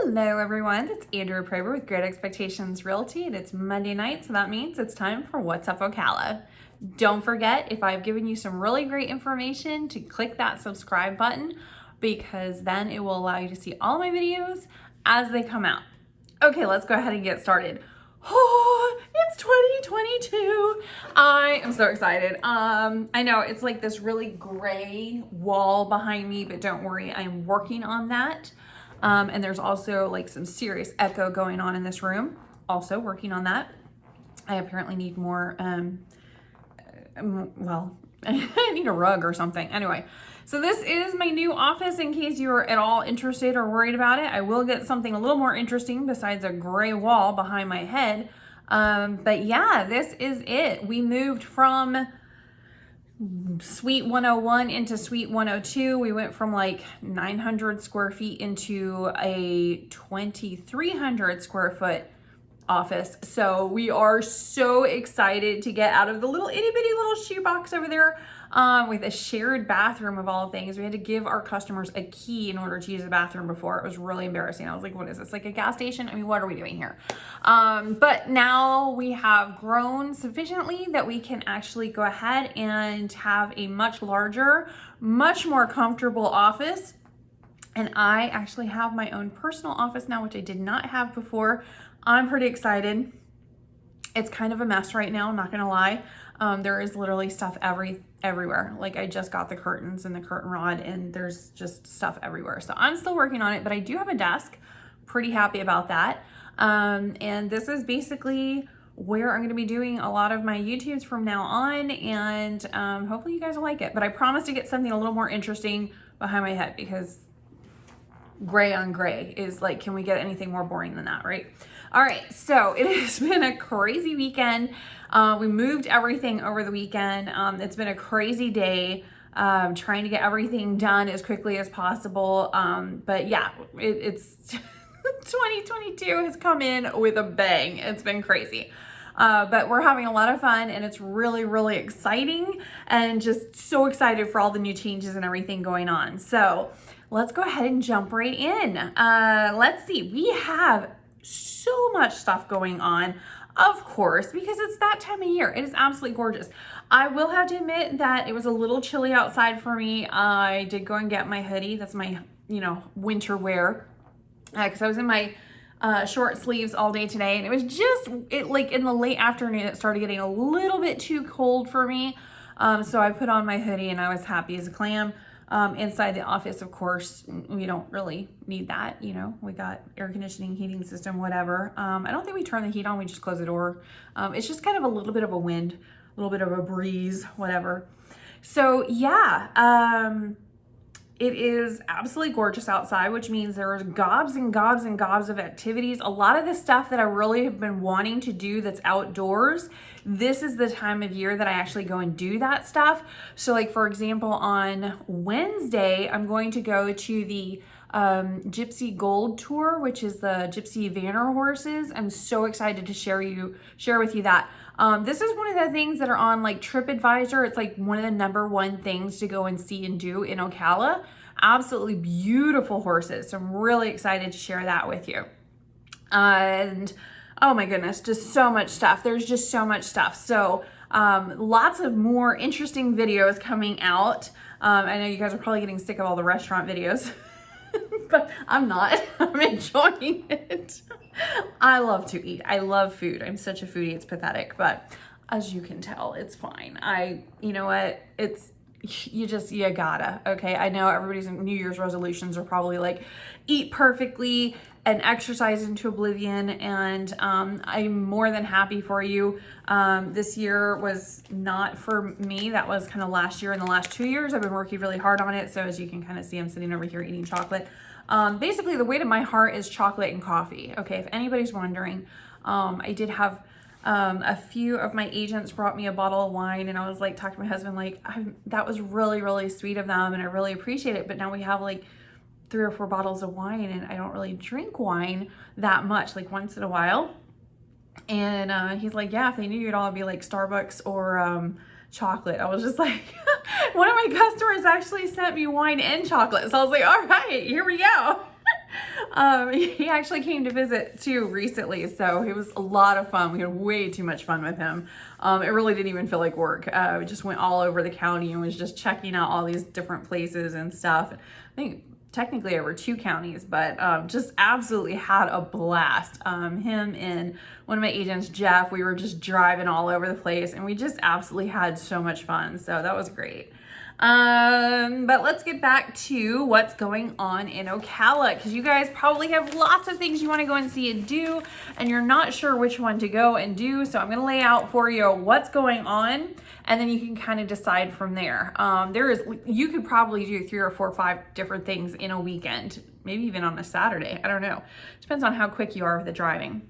Hello everyone, it's Andrea Praber with Great Expectations Realty, and it's Monday night, so that means it's time for What's Up Ocala. Don't forget, if I've given you some really great information, to click that subscribe button, because then it will allow you to see all my videos as they come out. Okay, let's go ahead and get started. Oh, it's 2022. I am so excited. I know it's like this really gray wall behind me, but don't worry, I'm working on that. And there's also like some serious echo going on in this room. Also working on that. I apparently need more, well, I need a rug or something. Anyway, so this is my new office in case you're at all interested or worried about it. I will get something a little more interesting besides a gray wall behind my head. But yeah, this is it. We moved from Suite 101 into Suite 102. We went from like 900 square feet into a 2,300 square foot office. So we are so excited to get out of the little itty bitty little shoebox over there with a shared bathroom of all things. We had to give our customers a key in order to use the bathroom before. It was really embarrassing. I was like, what is this, like a gas station? I mean, what are we doing here? But now we have grown sufficiently that we can actually go ahead and have a much larger, much more comfortable office. And I actually have my own personal office now, which I did not have before. I'm pretty excited. It's kind of a mess right now, I'm not gonna lie. There is literally stuff everywhere. Like I just got the curtains and the curtain rod and there's just stuff everywhere. So I'm still working on it, but I do have a desk. Pretty happy about that. And this is basically where I'm gonna be doing a lot of my YouTubes from now on, and hopefully you guys will like it. But I promise to get something a little more interesting behind my head, because gray on gray is like, can we get anything more boring than that, right? All right, so it has been a crazy weekend. We moved everything over the weekend. It's been a crazy day, trying to get everything done as quickly as possible. But yeah, it's 2022 has come in with a bang. It's been crazy. But we're having a lot of fun, and it's really, really exciting, and just so excited for all the new changes and everything going on. So let's go ahead and jump right in. Let's see, we have so much stuff going on, of course, because it's that time of year. It is absolutely gorgeous. I will have to admit that it was a little chilly outside for me. I did go and get my hoodie. That's my, winter wear, because I was in my short sleeves all day today, and it was just, like in the late afternoon, it started getting a little bit too cold for me. So I put on my hoodie and I was happy as a clam. Inside the office, of course, we don't really need that. We got air conditioning, heating system, whatever. I don't think we turn the heat on. We just close the door. It's just kind of a little bit of a wind, a little bit of a breeze, whatever. So yeah, it is absolutely gorgeous outside, which means there's gobs and gobs and gobs of activities. A lot of the stuff that I really have been wanting to do that's outdoors, this is the time of year that I actually go and do that stuff. So like, for example, on Wednesday, I'm going to go to the Gypsy Gold Tour, which is the Gypsy Vanner horses. I'm so excited to share with you that. This is one of the things that are on like TripAdvisor. It's like one of the #1 things to go and see and do in Ocala. Absolutely beautiful horses. So I'm really excited to share that with you. And oh my goodness, just so much stuff. There's just so much stuff. So lots of more interesting videos coming out. I know you guys are probably getting sick of all the restaurant videos. But I'm not. I'm enjoying it. I love to eat. I love food. I'm such a foodie. It's pathetic, but as you can tell, it's fine. You know what? You gotta, okay? I know everybody's New Year's resolutions are probably like, eat perfectly and exercise into oblivion, and I'm more than happy for you. This year was not for me. That was kind of last year. In the last 2 years, I've been working really hard on it. So as you can kind of see, I'm sitting over here eating chocolate. Basically, the weight of my heart is chocolate and coffee. Okay, if anybody's wondering, I did have a few of my agents brought me a bottle of wine, and I was like talking to my husband, like, that was really, really sweet of them, and I really appreciate it. But now we have like 3 or 4 bottles of wine, and I don't really drink wine that much, like once in a while. And he's like, yeah, if they knew you'd all be like Starbucks or chocolate. I was just like, one of my customers actually sent me wine and chocolate. So I was like, all right, here we go. He actually came to visit too recently, so it was a lot of fun. We had way too much fun with him. It really didn't even feel like work. We just went all over the county and was just checking out all these different places and stuff. I think technically over 2 counties, but just absolutely had a blast. Him and one of my agents, Jeff, we were just driving all over the place, and we just absolutely had so much fun. So that was great. But let's get back to what's going on in Ocala, because you guys probably have lots of things you want to go and see and do, and you're not sure which one to go and do. So I'm going to lay out for you what's going on, and then you can kind of decide from there. You could probably do 3 or 4 or 5 different things in a weekend, maybe even on a Saturday. I don't know. Depends on how quick you are with the driving.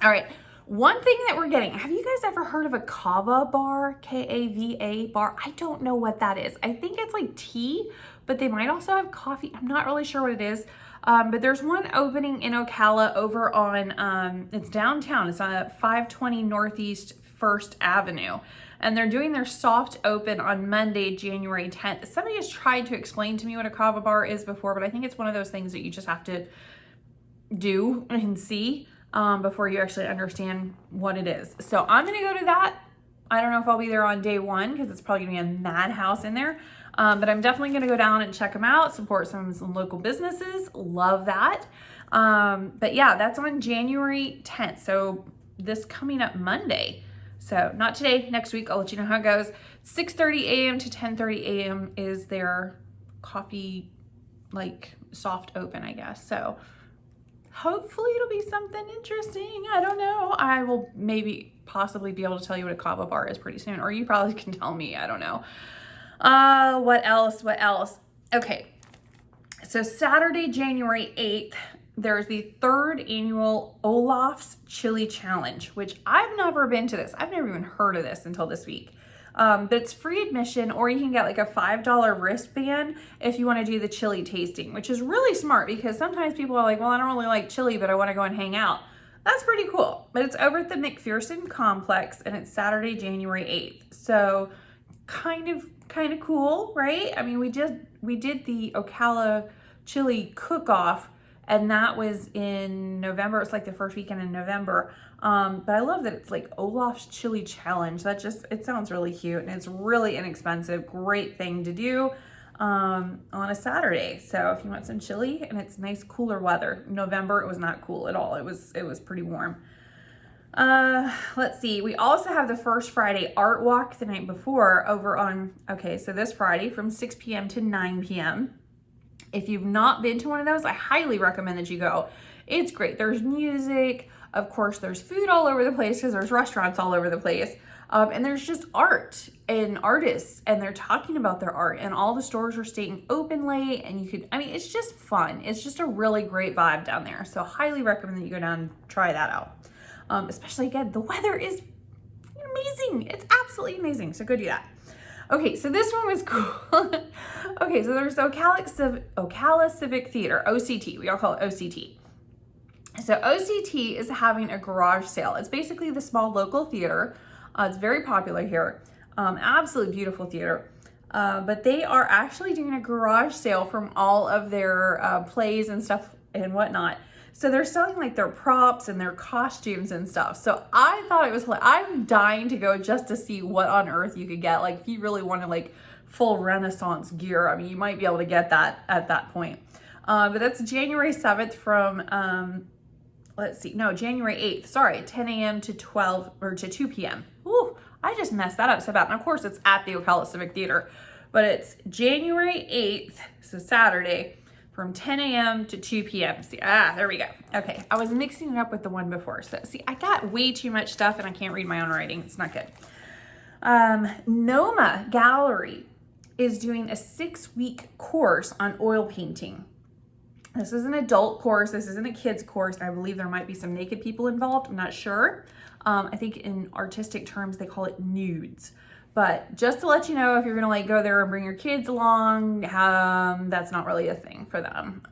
All right. One thing that we're getting, have you guys ever heard of a kava bar, K-A-V-A bar? I don't know what that is. I think it's like tea, but they might also have coffee. I'm not really sure what it is. But there's one opening in Ocala over on, it's downtown. It's on 520 Northeast 1st Avenue. And they're doing their soft open on Monday, January 10th. Somebody has tried to explain to me what a kava bar is before, but I think it's one of those things that you just have to do and see before you actually understand what it is. So I'm going to go to that. I don't know if I'll be there on day 1 because it's probably going to be a madhouse in there. But I'm definitely going to go down and check them out, support some local businesses. Love that. But yeah, that's on January 10th. So this coming up Monday. So not today, next week. I'll let you know how it goes. 6:30 a.m. to 10:30 a.m. is their coffee, like soft open, I guess. So hopefully it'll be something interesting. I don't know. I will possibly be able to tell you what a kava bar is pretty soon, or you probably can tell me. I don't know. What else? Okay. So Saturday, January 8th, there's the 3rd annual Olaf's Chili Challenge, which I've never been to this. I've never even heard of this until this week. But it's free admission, or you can get like a $5 wristband if you want to do the chili tasting, which is really smart because sometimes people are like, well, I don't really like chili, but I want to go and hang out. That's pretty cool. But it's over at the McPherson Complex, and it's Saturday, January 8th. So kind of cool, right? I mean, we did the Ocala chili cook-off, and that was in November. It's like the first weekend in November. But I love that it's like Olaf's Chili Challenge. It sounds really cute, and it's really inexpensive. Great thing to do on a Saturday. So if you want some chili, and it's nice cooler weather. November, it was not cool at all. It was pretty warm. Let's see. We also have the First Friday Art Walk the night before over on, so this Friday from 6 p.m. to 9 p.m. If you've not been to one of those, I highly recommend that you go. It's great. There's music. Of course, there's food all over the place because there's restaurants all over the place. And there's just art and artists, and they're talking about their art, and all the stores are staying open late, and it's just fun. It's just a really great vibe down there. So highly recommend that you go down and try that out. Especially again, the weather is amazing. It's absolutely amazing. So go do that. Okay, so this one was cool. Okay, so there's Ocala Civic Theater, OCT. We all call it OCT. So OCT is having a garage sale. It's basically the small local theater. It's very popular here. Absolutely beautiful theater. But they are actually doing a garage sale from all of their plays and stuff and whatnot. So they're selling like their props and their costumes and stuff. So I thought it was I'm dying to go just to see what on earth you could get. Like if you really wanted like full Renaissance gear, I mean, you might be able to get that at that point. But that's January 7th from, January 8th, sorry, 10 a.m. to 2 p.m. Ooh, I just messed that up so bad. And of course it's at the Ocala Civic Theater, but it's January 8th, so Saturday, from 10 a.m. to 2 p.m. See, there we go. Okay, I was mixing it up with the one before. So see, I got way too much stuff and I can't read my own writing. It's not good. Noma Gallery is doing a 6-week course on oil painting. This is an adult course. This isn't a kid's course. I believe there might be some naked people involved. I'm not sure. I think in artistic terms, they call it nudes. But just to let you know, if you're gonna go there and bring your kids along, that's not really a thing for them.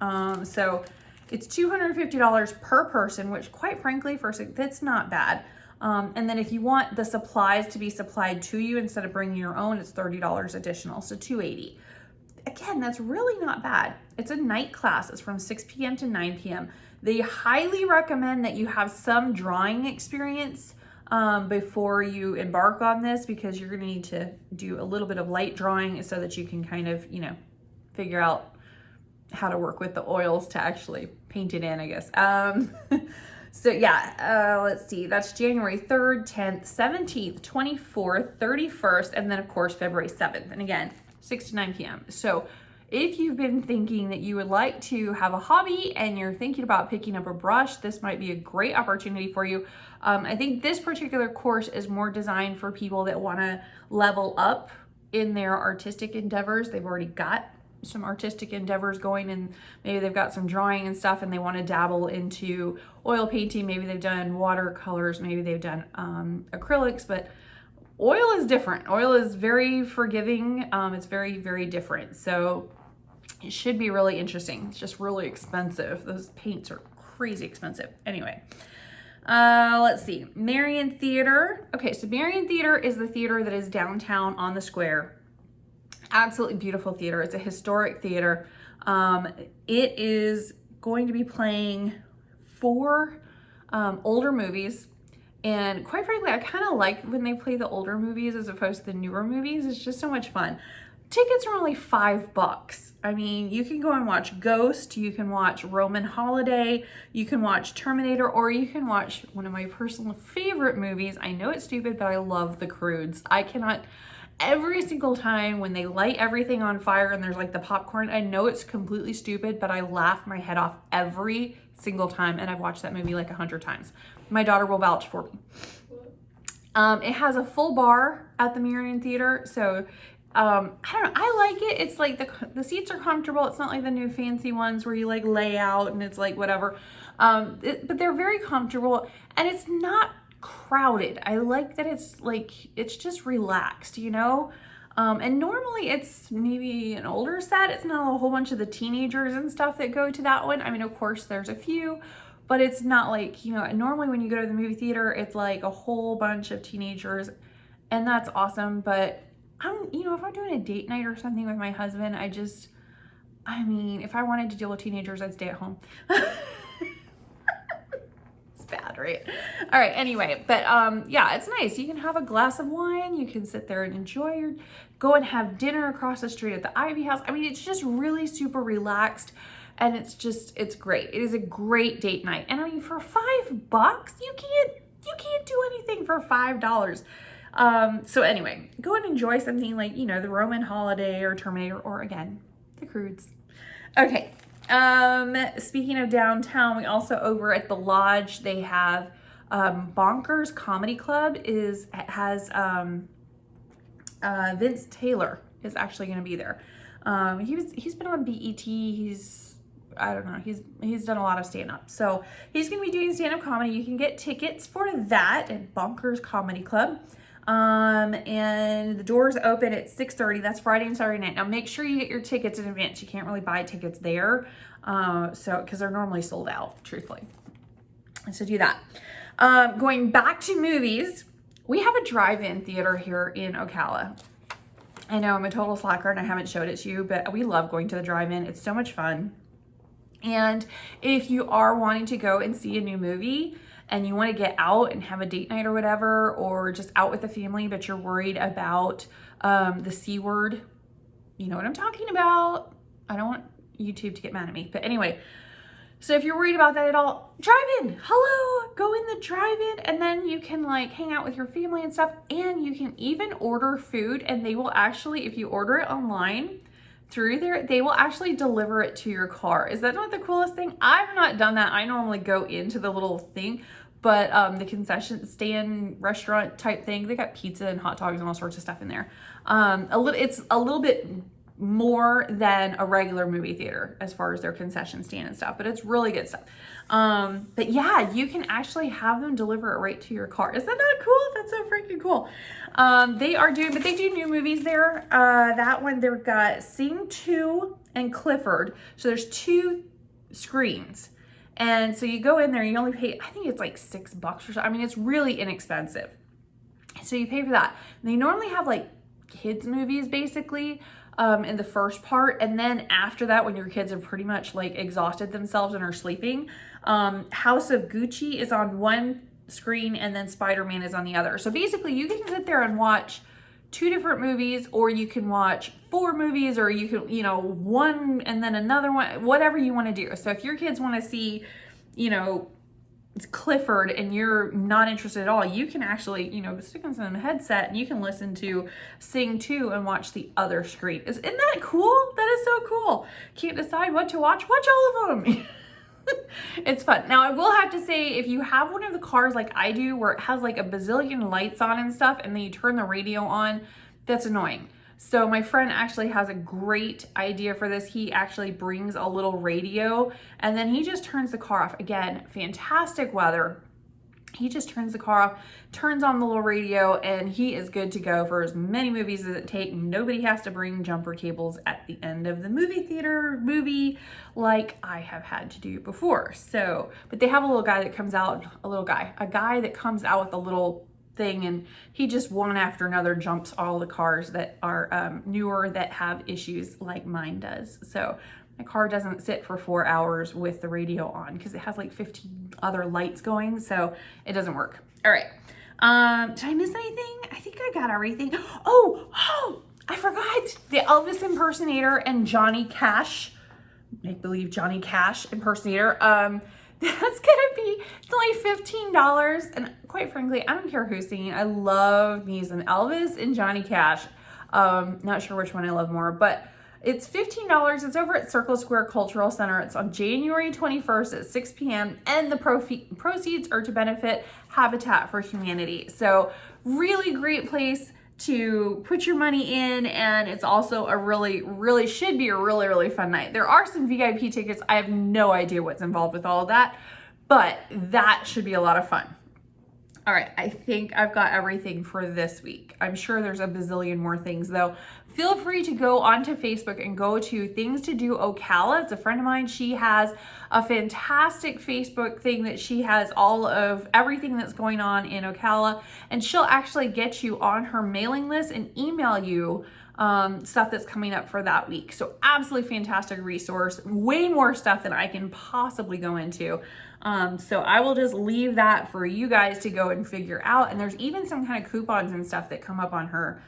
So it's $250 per person, which quite frankly, that's not bad. And then if you want the supplies to be supplied to you instead of bringing your own, it's $30 additional, so $280. again, that's really not bad. It's a night class. It's from 6 p.m. to 9 p.m. They highly recommend that you have some drawing experience before you embark on this, because you're going to need to do a little bit of light drawing so that you can kind of, you know, figure out how to work with the oils to actually paint it in, I guess. So yeah, let's see, that's January 3rd, 10th, 17th, 24th, 31st, and then of course February 7th. And again, 6 to 9 p.m. So if you've been thinking that you would like to have a hobby and you're thinking about picking up a brush, this might be a great opportunity for you. I think this particular course is more designed for people that want to level up in their artistic endeavors. They've already got some artistic endeavors going, and maybe they've got some drawing and stuff, and they want to dabble into oil painting. Maybe they've done watercolors, maybe they've done acrylics, but oil is different. Oil is very forgiving. It's very, very different. So it should be really interesting. It's just really expensive. Those paints are crazy expensive. Anyway, let's see. Marion Theater. Okay, so Marion Theater is the theater that is downtown on the square. Absolutely beautiful theater. It's a historic theater. It is going to be playing 4 older movies. And quite frankly, I kind of like when they play the older movies as opposed to the newer movies. It's just so much fun. Tickets are only $5. I mean, you can go and watch Ghost, you can watch Roman Holiday, you can watch Terminator, or you can watch one of my personal favorite movies. I know it's stupid, but I love The Croods. I cannot... Every single time when they light everything on fire and there's like the popcorn, I know it's completely stupid, but I laugh my head off every single time, and I've watched that movie like 100 times. My daughter will vouch for me. It has a full bar at the Marion Theater, so I don't know, I like it. It's like the seats are comfortable. It's not like the new fancy ones where you like lay out and it's like whatever, but they're very comfortable, and it's not crowded. I like that it's like, it's just relaxed, you know? And normally it's maybe an older set. It's not a whole bunch of the teenagers and stuff that go to that one. I mean, of course there's a few, but it's not like, you know, normally when you go to the movie theater, it's like a whole bunch of teenagers, and that's awesome. But you know, if I'm doing a date night or something with my husband, I mean, if I wanted to deal with teenagers, I'd stay at home. Bad, right? All right, anyway, but yeah, it's nice. You can have a glass of wine, you can sit there and go and have dinner across the street at the Ivy House. I mean, it's just really super relaxed, and it's great. It is a great date night. And I mean, for $5, you can't do anything for $5. So anyway, go and enjoy something like, you know, the Roman Holiday or Terminator, or again, The Croods. Okay. Speaking of downtown, we also, over at the Lodge, they have Bonkers Comedy Club has Vince Taylor is actually going to be there. He's been on BET. I don't know, he's done a lot of stand-up, so he's going to be doing stand-up comedy. You can get tickets for that at Bonkers Comedy Club. And the doors open at 6:30. That's Friday and Saturday night. Now make sure you get your tickets in advance. You can't really buy tickets there, because they're normally sold out, truthfully. So do that. Going back to movies, we have a drive-in theater here in Ocala. I know I'm a total slacker and I haven't showed it to you, but we love going to the drive-in. It's so much fun. And if you are wanting to go and see a new movie, and you want to get out and have a date night or whatever, or just out with the family, but you're worried about the C word, you know what I'm talking about. I don't want YouTube to get mad at me, but anyway, so if you're worried about that at all, drive-in, hello, go in the drive-in, and then you can like hang out with your family and stuff, and you can even order food, and they will actually, if you order it online through there, they will actually deliver it to your car. Is that not the coolest thing? I've not done that. I normally go into the little thing, but the concession stand restaurant type thing, they got pizza and hot dogs and all sorts of stuff in there. It's a little bit more than a regular movie theater as far as their concession stand and stuff, but it's really good stuff. But yeah, you can actually have them deliver it right to your car. Is that not cool? That's so freaking cool. They do new movies there. That one, they've got Sing 2 and Clifford. So there's 2 screens. And so you go in there, you only pay, I think it's like $6 or so. I mean, it's really inexpensive. So you pay for that. And they normally have like kids movies, basically. in the first part. And then after that, when your kids have pretty much like exhausted themselves and are sleeping, House of Gucci is on one screen and then Spider-Man is on the other. So basically you can sit there and watch 2 different movies, or you can watch 4 movies, or you can, one and then another one, whatever you want to do. So if your kids want to see, Clifford and you're not interested at all, you can actually, stick on some headset and you can listen to Sing 2 and watch the other screen. Isn't that cool? That is so cool. Can't decide what to watch? Watch all of them. It's fun. Now, I will have to say, if you have one of the cars like I do, where it has like a bazillion lights on and stuff, and then you turn the radio on, that's annoying. So my friend actually has a great idea for this. He actually brings a little radio and then he just turns the car off. Again, fantastic weather. He just turns the car off, turns on the little radio, and he is good to go for as many movies as it takes. Nobody has to bring jumper cables at the end of the movie like I have had to do before. So, but they have a little guy that comes out, a guy that comes out with a little thing, and he just one after another jumps all the cars that are newer that have issues like mine does. So my car doesn't sit for 4 hours with the radio on because it has like 15 other lights going, so it doesn't work. All right. Did I miss anything? I think I got everything. Oh, I forgot the Elvis impersonator and Johnny Cash, make-believe Johnny Cash impersonator. That's gonna be, it's only $15. And quite frankly, I don't care who's singing. I love me some Elvis and Johnny Cash. Not sure which one I love more, but it's $15. It's over at Circle Square Cultural Center. It's on January 21st at 6 p.m. And the proceeds are to benefit Habitat for Humanity. So really great place to put your money in. And it's also a really should be a really fun night. There are some VIP tickets. I have no idea what's involved with all of that, but that should be a lot of fun. All right, I think I've got everything for this week. I'm sure there's a bazillion more things though. Feel free to go onto Facebook and go to Things to Do Ocala. It's a friend of mine. She has a fantastic Facebook thing that she has all of everything that's going on in Ocala, and she'll actually get you on her mailing list and email you stuff that's coming up for that week. So absolutely fantastic resource, way more stuff than I can possibly go into. So I will just leave that for you guys to go and figure out. And there's even some kind of coupons and stuff that come up on her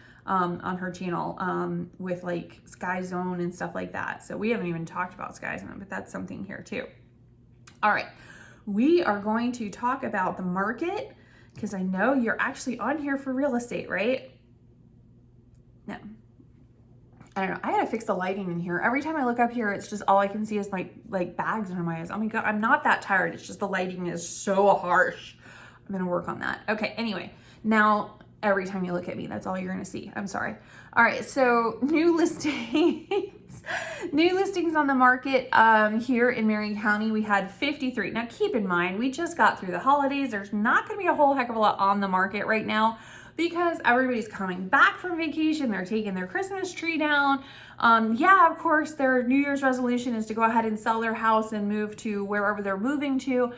channel, with like Sky Zone and stuff like that. So we haven't even talked about Sky Zone, but that's something here too. All right. We are going to talk about the market because I know you're actually on here for real estate, right? No. I don't know. I gotta fix the lighting in here. Every time I look up here, it's just all I can see is my like bags under my eyes. Oh my God, I'm not that tired. It's just the lighting is so harsh. I'm gonna work on that. Okay, anyway, now every time you look at me, that's all you're gonna see. I'm sorry. All right, so new listings. New listings on the market here in Marion County. We had 53. Now keep in mind, we just got through the holidays. There's not gonna be a whole heck of a lot on the market right now, because everybody's coming back from vacation. They're taking their Christmas tree down. Yeah, of course, their New Year's resolution is to go ahead and sell their house and move to wherever they're moving to.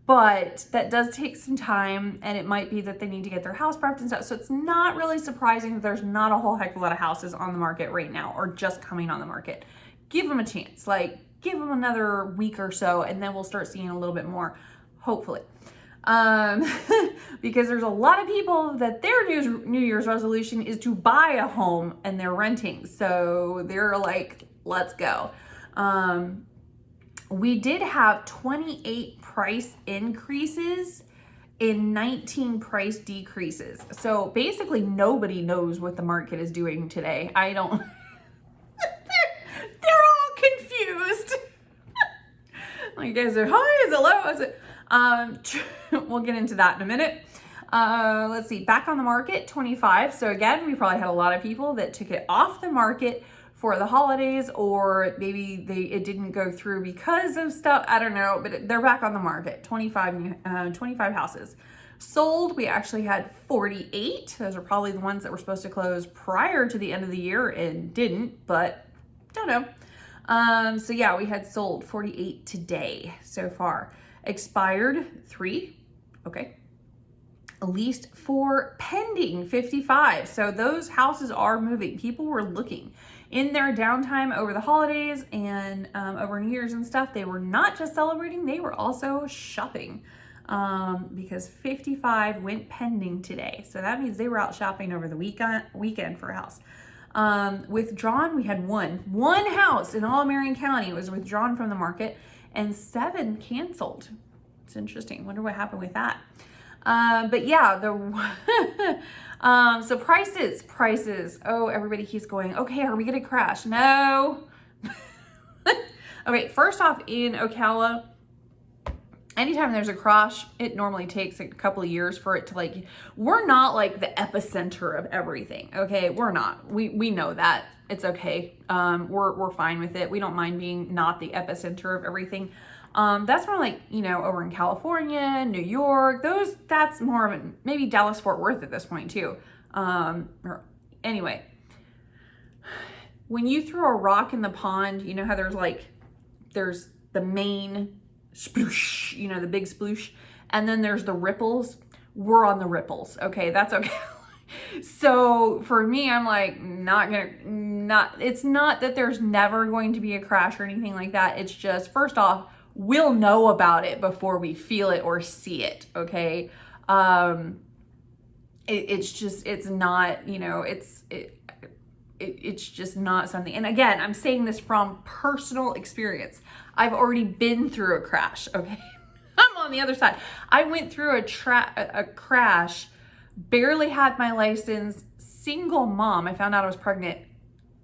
But that does take some time, and it might be that they need to get their house prepped and stuff. So it's not really surprising that there's not a whole heck of a lot of houses on the market right now, or just coming on the market. Give them a chance, like give them another week or so, and then we'll start seeing a little bit more, hopefully. Because there's a lot of people that their New Year's resolution is to buy a home and they're renting. So they're like, let's go. We did have 28 price increases in 19 price decreases. So basically nobody knows what the market is doing today. I don't, they're all confused. Like, is it high? Is it low? Is it, we'll get into that in a minute. Let's see, back on the market, 25. So again, we probably had a lot of people that took it off the market for the holidays, or maybe it didn't go through because of stuff. I don't know, but they're back on the market. 25 houses sold. We actually had 48. Those are probably the ones that were supposed to close prior to the end of the year and didn't, but don't know. So yeah, we had sold 48 today so far. Expired 3, okay. Leased 4, pending 55. So those houses are moving. People were looking. in their downtime over the holidays and over New Year's and stuff, they were not just celebrating, they were also shopping. Because 55 went pending today. So that means they were out shopping over the weekend for a house. Withdrawn, we had one house in all Marion County was withdrawn from the market, and 7 canceled. It's interesting. Wonder what happened with that. But yeah, so prices. Oh, everybody keeps going, okay, are we gonna crash? No. Okay, first off, in Ocala, anytime there's a crash, it normally takes a couple of years for it to we're not like the epicenter of everything. Okay, we're not. We know that. It's okay. We're fine with it. We don't mind being not the epicenter of everything. That's more like, over in California, New York, that's more of maybe Dallas, Fort Worth at this point too. Anyway, when you throw a rock in the pond, you know how there's the main sploosh, the big sploosh, and then there's the ripples. We're on the ripples. Okay, that's okay. So for me, I'm like, it's not that there's never going to be a crash or anything like that. It's just, first off, we'll know about it before we feel it or see it. Okay. It's just not something. And again, I'm saying this from personal experience. I've already been through a crash. Okay. I'm on the other side. I went through a crash, barely had my license, single mom. I found out I was pregnant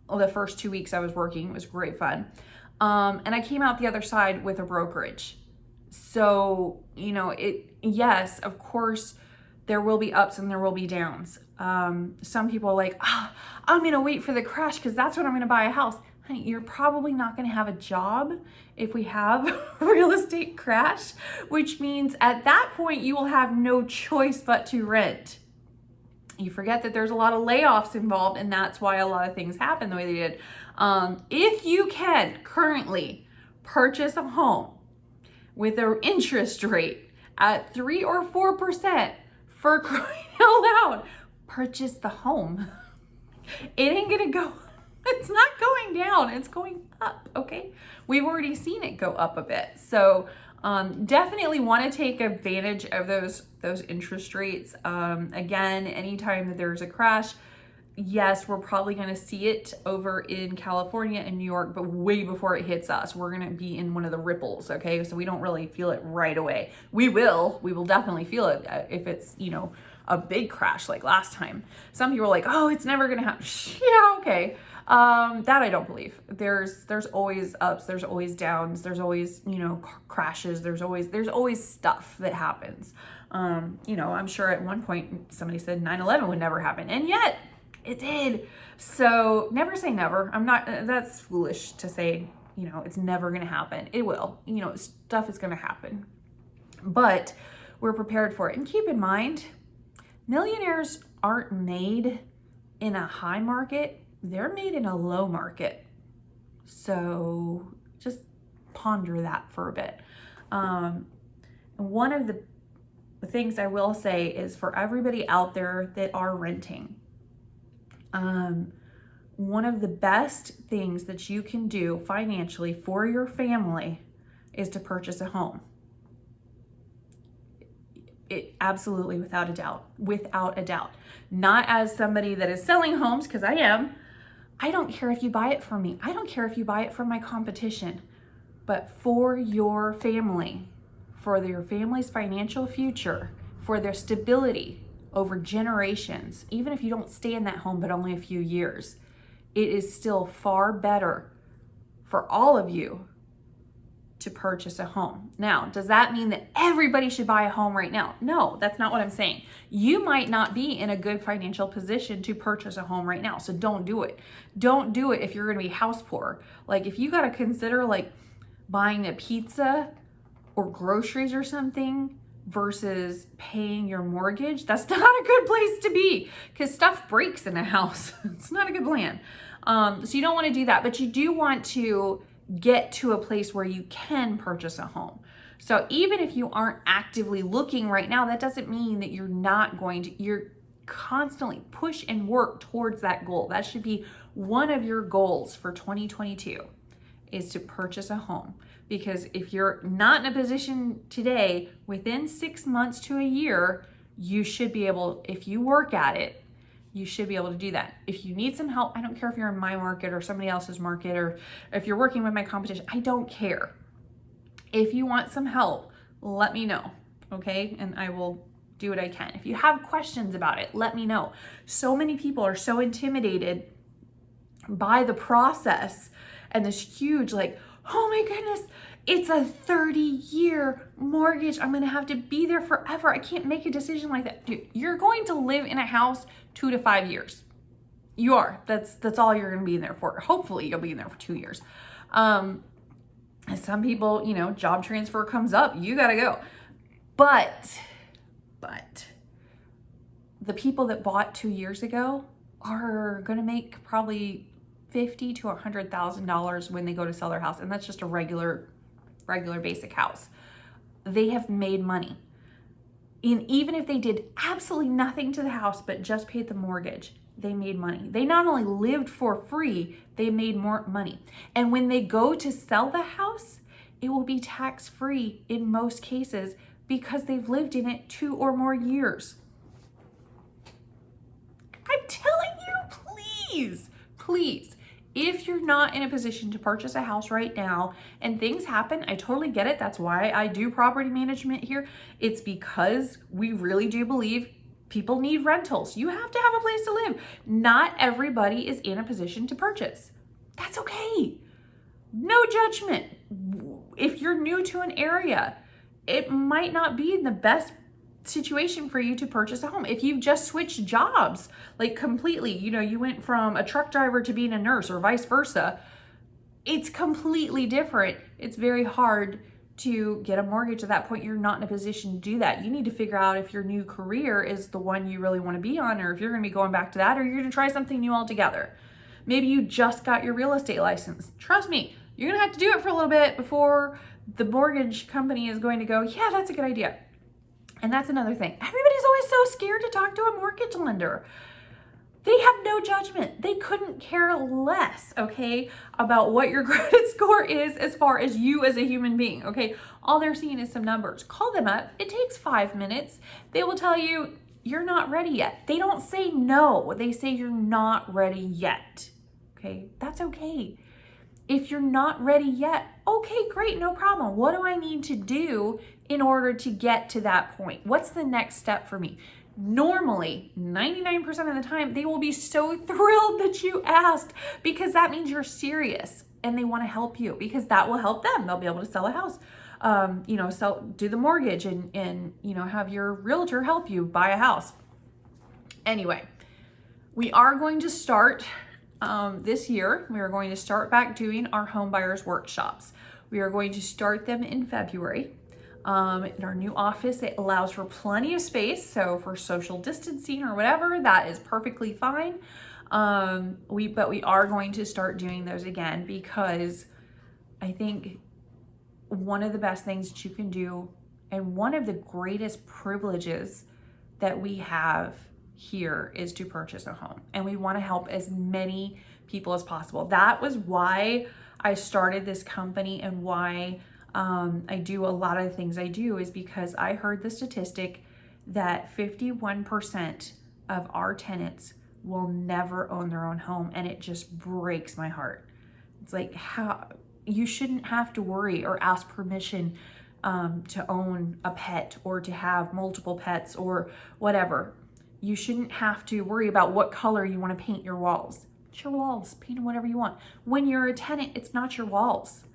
the first 2 weeks I was working. It was great fun. And I came out the other side with a brokerage. So, yes, of course, there will be ups and there will be downs. Some people are like, I'm going to wait for the crash because that's when I'm going to buy a house. Honey, you're probably not going to have a job if we have a real estate crash, which means at that point you will have no choice but to rent. You forget that there's a lot of layoffs involved, and that's why a lot of things happen the way they did. If you can currently purchase a home with an interest rate at 3 or 4%, for crying out loud, purchase the home. It ain't gonna go, it's not going down, it's going up, okay? We've already seen it go up a bit. So definitely want to take advantage of those interest rates. Again, anytime that there's a crash, yes, we're probably going to see it over in California and New York, but way before it hits us, we're going to be in one of the ripples. Okay. So we don't really feel it right away. We will definitely feel it if it's, a big crash like last time. Some people are like, oh, it's never going to happen. Yeah. Okay. That I don't believe. There's always ups, there's always downs, there's always, crashes, there's always stuff that happens. I'm sure at one point somebody said 9/11 would never happen, and yet it did. So never say never. That's foolish to say, it's never going to happen. It will, stuff is going to happen, but we're prepared for it. And keep in mind, millionaires aren't made in a high market. They're made in a low market. So just ponder that for a bit. One of the things I will say is for everybody out there that are renting, one of the best things that you can do financially for your family is to purchase a home. It absolutely, without a doubt. Not as somebody that is selling homes, because I am. I don't care if you buy it from me. I don't care if you buy it from my competition, but for your family, for your family's financial future, for their stability over generations, even if you don't stay in that home but only a few years, it is still far better for all of you to purchase a home. Now, does that mean that everybody should buy a home right now? No, that's not what I'm saying. You might not be in a good financial position to purchase a home right now, so don't do it. Don't do it if you're going to be house poor. Like if you got to consider buying a pizza or groceries or something versus paying your mortgage, that's not a good place to be because stuff breaks in a house. It's not a good plan. So you don't want to do that, but you do want to get to a place where you can purchase a home. So even if you aren't actively looking right now, that doesn't mean that you're not going to, constantly push and work towards that goal. That should be one of your goals for 2022, is to purchase a home. Because if you're not in a position today, within 6 months to a year, you should be able, if you work at it, you should be able to do that. If you need some help, I don't care if you're in my market or somebody else's market, or if you're working with my competition, I don't care. If you want some help, let me know, okay? And I will do what I can. If you have questions about it, let me know. So many people are so intimidated by the process and this huge, like, oh my goodness, it's a 30-year mortgage. I'm gonna have to be there forever. I can't make a decision like that. Dude, you're going to live in a house 2 to 5 years. You are. That's all you're gonna be in there for. Hopefully you'll be in there for 2 years. Some people, job transfer comes up, you gotta go. But the people that bought 2 years ago are gonna make probably $50,000 to $100,000 when they go to sell their house, and that's just a regular basic house. They have made money. And even if they did absolutely nothing to the house but just paid the mortgage, they made money. They not only lived for free, they made more money. And when they go to sell the house, it will be tax-free in most cases because they've lived in it 2 or more years. I'm telling you, please, if you're not in a position to purchase a house right now and things happen, I totally get it. That's why I do property management here. It's because we really do believe people need rentals. You have to have a place to live. Not everybody is in a position to purchase. That's okay. No judgment. If you're new to an area, it might not be in the best situation for you to purchase a home. If you've just switched jobs, like completely, you went from a truck driver to being a nurse or vice versa, it's completely different. It's very hard to get a mortgage at that point. You're not in a position to do that. You need to figure out if your new career is the one you really want to be on, or if you're going to be going back to that, or you're going to try something new altogether. Maybe you just got your real estate license. Trust me, you're going to have to do it for a little bit before the mortgage company is going to go, yeah, that's a good idea. And that's another thing. Everybody's always so scared to talk to a mortgage lender. They have no judgment. They couldn't care less, okay, about what your credit score is as far as you as a human being, okay? All they're seeing is some numbers. Call them up. It takes 5 minutes. They will tell you you're not ready yet. They don't say no. They say you're not ready yet, okay? That's okay. If you're not ready yet, okay, great, no problem. What do I need to do in order to get to that point? What's the next step for me? Normally, 99% of the time, they will be so thrilled that you asked, because that means you're serious and they want to help you, because that will help them. They'll be able to sell a house, do the mortgage and have your realtor help you buy a house. Anyway, we are going to start this year. We are going to start back doing our home buyers workshops. We are going to start them in February. In our new office, it allows for plenty of space. So for social distancing or whatever, that is perfectly fine. But we are going to start doing those again, because I think one of the best things that you can do, and one of the greatest privileges that we have here, is to purchase a home. And we want to help as many people as possible. That was why I started this company, and why I do a lot of the things I do, is because I heard the statistic that 51% of our tenants will never own their own home, and it just breaks my heart. It's like, how you shouldn't have to worry or ask permission to own a pet, or to have multiple pets, or whatever. You shouldn't have to worry about what color you want to paint your walls. It's your walls, paint them whatever you want. When you're a tenant, it's not your walls.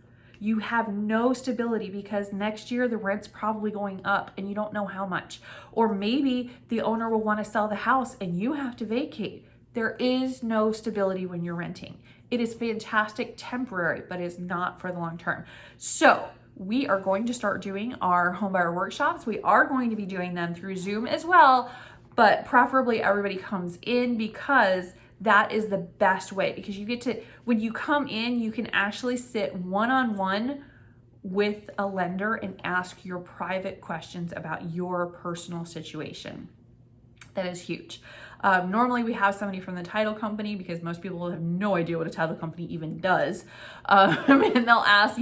You have no stability, because next year the rent's probably going up and you don't know how much. Or maybe the owner will want to sell the house and you have to vacate. There is no stability when you're renting. It is fantastic temporary, but it's not for the long term. So we are going to start doing our homebuyer workshops. We are going to be doing them through Zoom as well, but preferably everybody comes in, because that is the best way. Because you get to, when you come in, you can actually sit one-on-one with a lender and ask your private questions about your personal situation. That is huge. Normally we have somebody from the title company because most people have no idea what a title company even does. And they'll ask,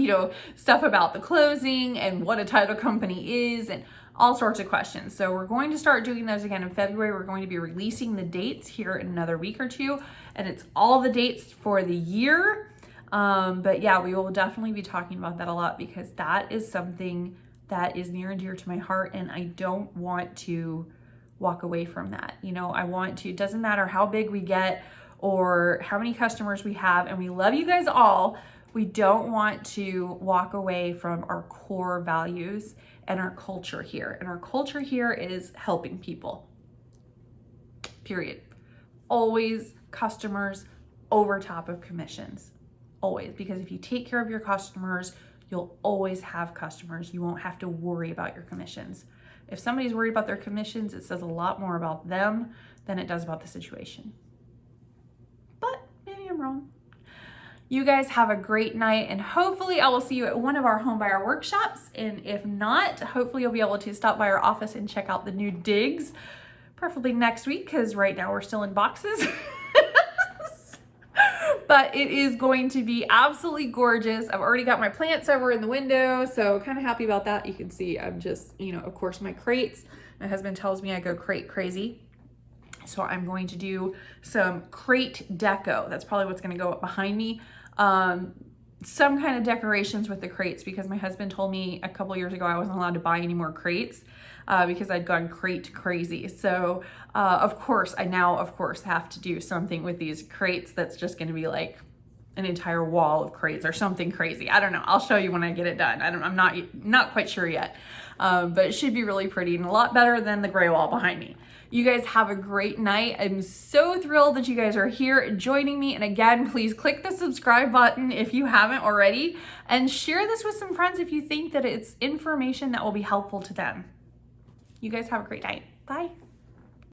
stuff about the closing and what a title company is and all sorts of questions. So we're going to start doing those again in February. We're going to be releasing the dates here in another week or two, and it's all the dates for the year. But yeah, we will definitely be talking about that a lot because that is something that is near and dear to my heart, and I don't want to walk away from that. I want to, it doesn't matter how big we get or how many customers we have, and we love you guys all. We don't want to walk away from our core values and our culture here. And our culture here is helping people, period. Always customers over top of commissions, always. Because if you take care of your customers, you'll always have customers. You won't have to worry about your commissions. If somebody's worried about their commissions, it says a lot more about them than it does about the situation. But maybe I'm wrong. You guys have a great night, and hopefully I will see you at one of our home buyer workshops. And if not, hopefully you'll be able to stop by our office and check out the new digs, preferably next week, because right now we're still in boxes. But it is going to be absolutely gorgeous. I've already got my plants over in the window, so kind of happy about that. You can see I'm just, of course, my crates. My husband tells me I go crate crazy. So I'm going to do some crate deco. That's probably what's going to go up behind me. Some kind of decorations with the crates, because my husband told me a couple years ago I wasn't allowed to buy any more crates because I'd gone crate crazy. So of course I now have to do something with these crates that's just going to be like an entire wall of crates or something crazy. I don't know. I'll show you when I get it done. I'm not quite sure yet, but it should be really pretty and a lot better than the gray wall behind me. You guys have a great night. I'm so thrilled that you guys are here joining me. And again, please click the subscribe button if you haven't already, and share this with some friends if you think that it's information that will be helpful to them. You guys have a great night. Bye.